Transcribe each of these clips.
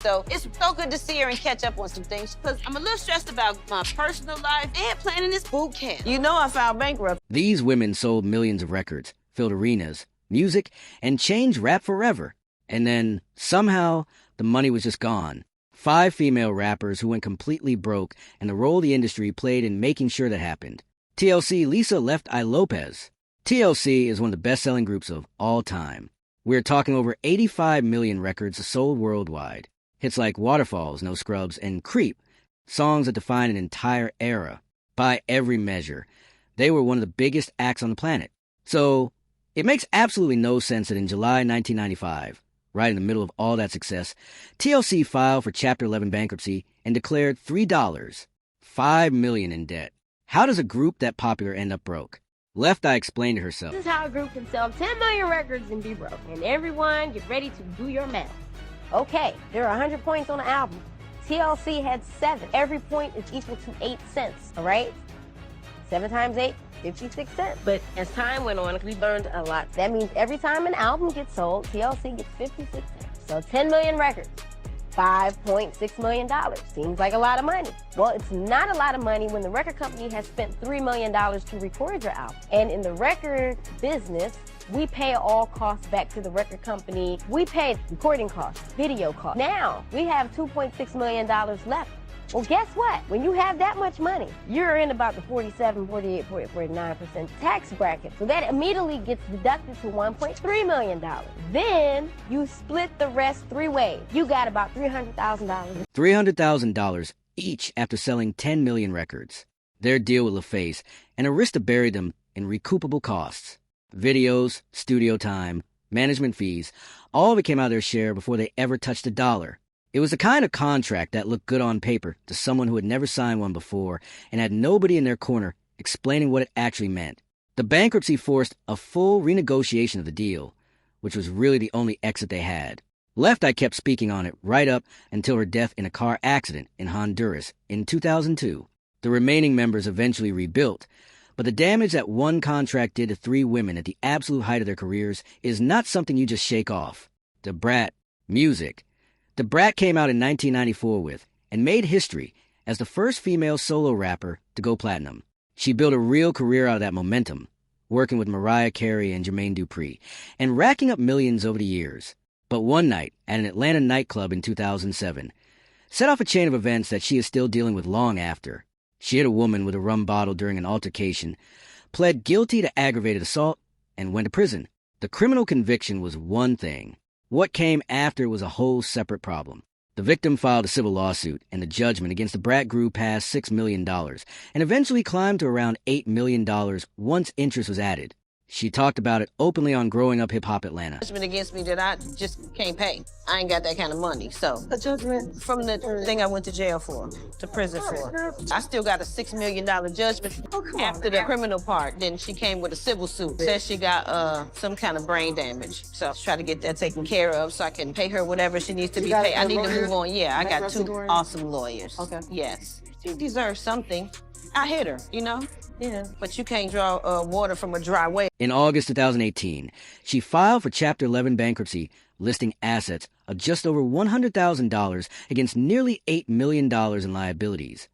So it's so good to see her and catch up on some things, because I'm a little stressed about my personal life and planning this boot camp. You know I filed bankrupt. These women sold millions of records, filled arenas, music, and changed rap forever. And then, somehow, the money was just gone. 5 female rappers who went completely broke, and the role the industry played in making sure that happened. TLC Lisa Left Eye Lopez. TLC is one of the best-selling groups of all time. We're talking over 85 million records sold worldwide. Hits like Waterfalls, No Scrubs, and Creep, songs that define an entire era. By every measure, they were one of the biggest acts on the planet. So, it makes absolutely no sense that in July 1995, right in the middle of all that success, TLC filed for Chapter 11 bankruptcy and declared $5 million in debt. How does a group that popular end up broke? Left Eye explained to herself. This is how a group can sell 10 million records and be broke. And everyone, get ready to do your math. Okay, there are 100 points on the album. TLC had 7. Every point is equal to 8 cents, all right? 7 times 8, 56 cents. But as time went on, we learned a lot. That means every time an album gets sold, TLC gets 56 cents. So 10 million records, $5.6 million. Seems like a lot of money. Well, it's not a lot of money when the record company has spent $3 million to record your album. And in the record business, we pay all costs back to the record company. We paid recording costs, video costs. Now, we have $2.6 million left. Well, guess what? When you have that much money, you're in about the 47, 48, 49% tax bracket. So that immediately gets deducted to $1.3 million. Then you split the rest 3 ways. You got about $300,000. $300,000 each after selling 10 million records. Their deal with LaFace and Arista buried them in recoupable costs. Videos, studio time, management fees, all of it came out of their share before they ever touched a dollar. It was the kind of contract that looked good on paper to someone who had never signed one before and had nobody in their corner explaining what it actually meant. The bankruptcy forced a full renegotiation of the deal, which was really the only exit they had. Left Eye kept speaking on it right up until her death in a car accident in Honduras in 2002. The remaining members eventually rebuilt, but the damage that one contract did to 3 women at the absolute height of their careers is not something you just shake off. Da Brat, music. Da Brat came out in 1994 with, and made history as the first female solo rapper to go platinum. She built a real career out of that momentum, working with Mariah Carey and Jermaine Dupri, and racking up millions over the years. But one night, at an Atlanta nightclub in 2007, set off a chain of events that she is still dealing with long after. She hit a woman with a rum bottle during an altercation, pled guilty to aggravated assault, and went to prison. The criminal conviction was one thing. What came after was a whole separate problem. The victim filed a civil lawsuit, and the judgment against the Brat grew past $6 million, and eventually climbed to around $8 million once interest was added. She talked about it openly on Growing Up Hip Hop Atlanta. Judgment against me that I just can't pay. I ain't got that kind of money, so. A judgment? From the thing I went to jail for, to prison for. I still got a $6 million judgment after the criminal part. Then she came with a civil suit. Says she got some kind of brain damage. So try to get that taken care of so I can pay her whatever she needs to be paid. I need to move on. Yeah, I got 2 awesome lawyers. Okay. Yes. She deserves something. I hit her, you know? Yeah, but you can't draw water from a dry well. In August 2018, she filed for Chapter 11 bankruptcy, listing assets of just over $100,000 against nearly $8 million in liabilities.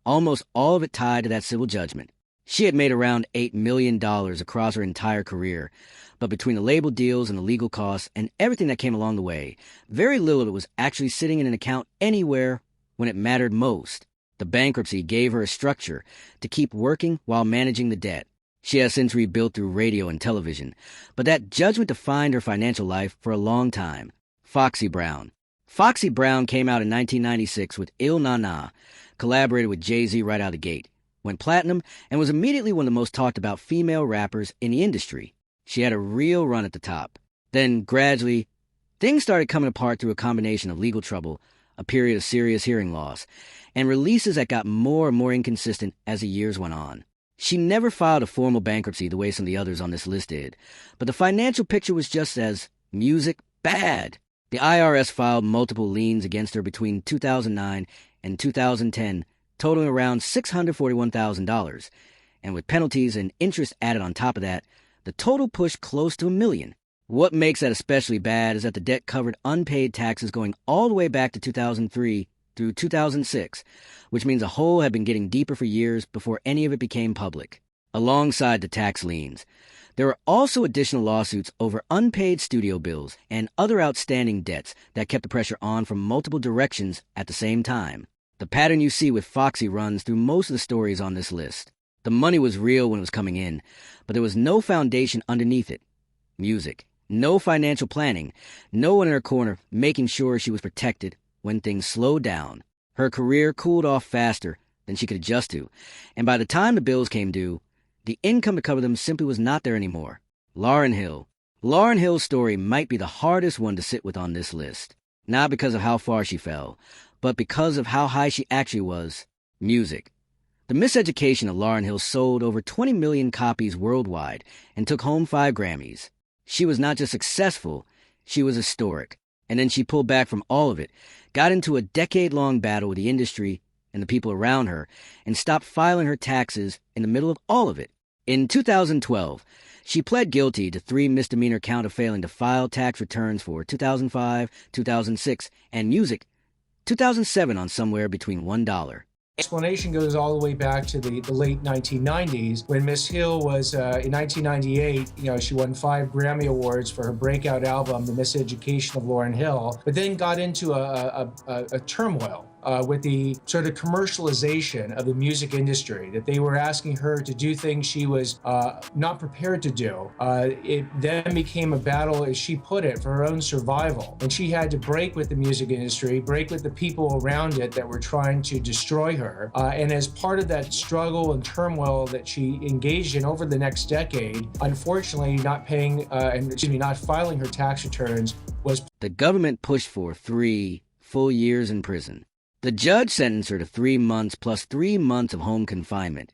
Almost all of it tied to that civil judgment. She had made around $8 million across her entire career, but between the label deals and the legal costs and everything that came along the way, very little of it was actually sitting in an account anywhere when it mattered most. The bankruptcy gave her a structure to keep working while managing the debt. She has since rebuilt through radio and television, but that judgment defined her financial life for a long time. Foxy Brown. Foxy Brown came out in 1996 with Il Na Na, collaborated with Jay-Z right out of the gate, went platinum, and was immediately one of the most talked about female rappers in the industry. She had a real run at the top. Then, gradually, things started coming apart through a combination of legal trouble, a period of serious hearing loss, and releases that got more and more inconsistent as the years went on. She never filed a formal bankruptcy the way some of the others on this list did, but the financial picture was just as music bad. The IRS filed multiple liens against her between 2009 and 2010, totaling around $641,000, and with penalties and interest added on top of that, the total pushed close to $1 million. What makes that especially bad is that the debt covered unpaid taxes going all the way back to 2003 through 2006, which means a hole had been getting deeper for years before any of it became public. Alongside the tax liens, there were also additional lawsuits over unpaid studio bills and other outstanding debts that kept the pressure on from multiple directions at the same time. The pattern you see with Foxy runs through most of the stories on this list. The money was real when it was coming in, but there was no foundation underneath it. Music. No financial planning. No one in her corner making sure she was protected when things slowed down. Her career cooled off faster than she could adjust to, and by the time the bills came due, the income to cover them simply was not there anymore. Lauryn Hill. Lauryn Hill's story might be the hardest one to sit with on this list. Not because of how far she fell, but because of how high she actually was. Music. The Miseducation of Lauryn Hill sold over 20 million copies worldwide and took home 5 Grammys. She was not just successful, she was historic. And then she pulled back from all of it, got into a decade-long battle with the industry and the people around her, and stopped filing her taxes in the middle of all of it. In 2012, she pled guilty to 3 misdemeanor count of failing to file tax returns for 2005, 2006, and music, 2007 on somewhere between $1. Explanation goes all the way back to the late 1990s when Miss Hill was, in 1998, she won 5 Grammy Awards for her breakout album, The Miseducation of Lauryn Hill, but then got into a turmoil with the sort of commercialization of the music industry, that they were asking her to do things she was not prepared to do. It then became a battle, as she put it, for her own survival. And she had to break with the music industry, break with the people around it that were trying to destroy her. And as part of that struggle and turmoil that she engaged in over the next decade, unfortunately, not filing her tax returns was... The government pushed for 3 full years in prison. The judge sentenced her to 3 months plus 3 months of home confinement,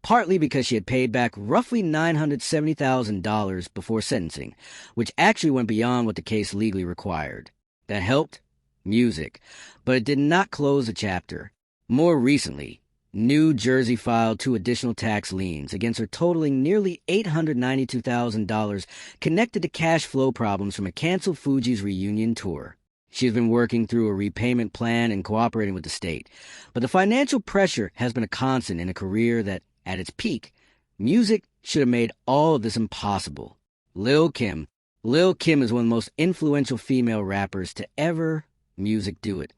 partly because she had paid back roughly $970,000 before sentencing, which actually went beyond what the case legally required. That helped? Music. But it did not close the chapter. More recently, New Jersey filed 2 additional tax liens against her totaling nearly $892,000 connected to cash flow problems from a canceled Fugees reunion tour. She's been working through a repayment plan and cooperating with the state. But the financial pressure has been a constant in a career that, at its peak, music should have made all of this impossible. Lil' Kim. Lil' Kim is one of the most influential female rappers to ever music do it.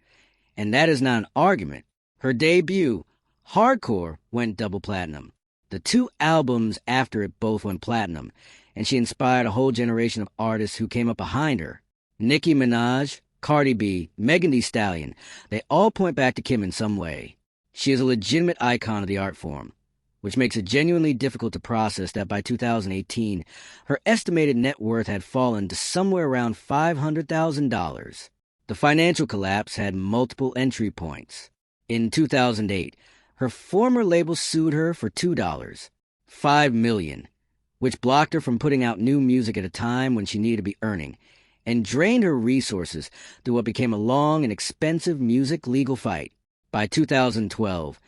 And that is not an argument. Her debut, Hardcore, went double platinum. The 2 albums after it both went platinum, and she inspired a whole generation of artists who came up behind her. Nicki Minaj, Cardi B, Megan Thee Stallion, they all point back to Kim in some way. She is a legitimate icon of the art form, which makes it genuinely difficult to process that by 2018, her estimated net worth had fallen to somewhere around $500,000. The financial collapse had multiple entry points. In 2008, her former label sued her for $5 million, which blocked her from putting out new music at a time when she needed to be earning, and drained her resources through what became a long and expensive music legal fight. By 2012,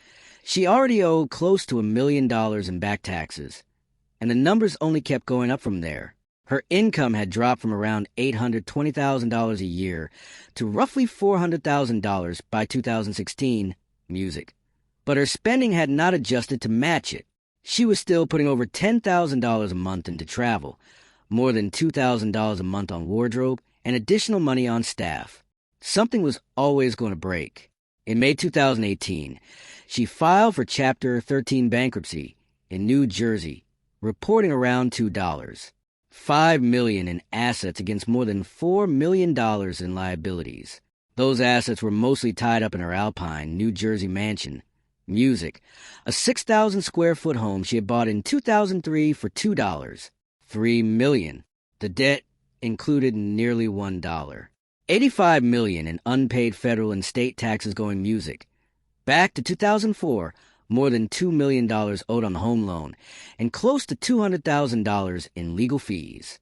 she already owed close to $1 million in back taxes, and the numbers only kept going up from there. Her income had dropped from around $820,000 a year to roughly $400,000 by 2016, music. But her spending had not adjusted to match it. She was still putting over $10,000 a month into travel, more than $2,000 a month on wardrobe, and additional money on staff. Something was always going to break. In May 2018, she filed for Chapter 13 bankruptcy in New Jersey, reporting around $5 million in assets against more than $4 million in liabilities. Those assets were mostly tied up in her Alpine, New Jersey mansion. Music, a 6,000 square foot home she had bought in 2003 for $3 million. The debt included nearly $1. $85 million in unpaid federal and state taxes going music. Back to 2004, more than $2 million owed on the home loan, and close to $200,000 in legal fees.